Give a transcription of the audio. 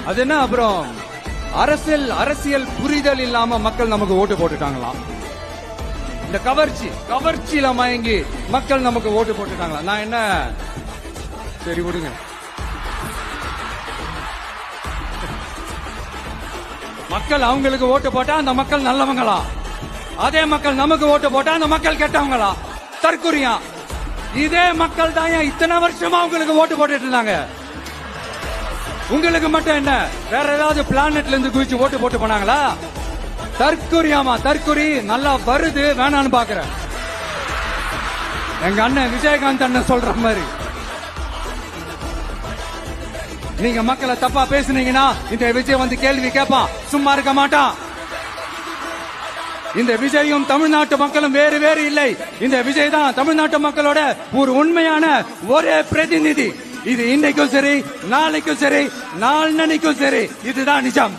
அது என்ன அப்புறம் அரசியல் புரிதல் இல்லாம மக்கள் நமக்கு ஓட்டு போட்டுட்டாங்களாம். இந்த கவர்ச்சியில மயங்கி மக்கள் நமக்கு ஓட்டு போட்டுட்டாங்களா? நான் என்ன சரி விடுங்க. மக்கள் அவங்களுக்கு ஓட்டு போட்டா அந்த மக்கள் நல்லவங்களா? அதே மக்கள் நமக்கு ஓட்டு போட்டா அந்த மக்கள் கெட்டவங்களா? தற்குறியா? இதே மக்கள் தான் இத்தனை வருஷமா உங்களுக்கு ஓட்டு போட்டுட்டு இருந்தாங்க. உங்களுக்கு மட்டும் என்ன வேற ஏதாவது பிளானட்ல இருந்து குதிச்சு ஓட்டு போட்டு போனாங்களா? தற்குறியாமா? தற்குறி நல்லா வருது வேணான்னு பாக்குறேன். எங்க அண்ணன் விஜயகாந்த் அண்ணன் சொல்ற மாதிரி நீங்க மக்களை தப்பா பேசுனீங்கன்னா இந்த விஜய் வந்து கேள்வி கேட்பான், சும்மா இருக்க மாட்டான். இந்த விஜயும் தமிழ்நாட்டு மக்களும் வேறு வேறு இல்லை. இந்த விஜய் தான் தமிழ்நாட்டு மக்களோட ஒரு உண்மையான ஒரே பிரதிநிதி. இது இன்னைக்கும் சரி, நாளைக்கும் சரி, நாளன்னைக்கும் சரி, இதுதான் நிஜம்.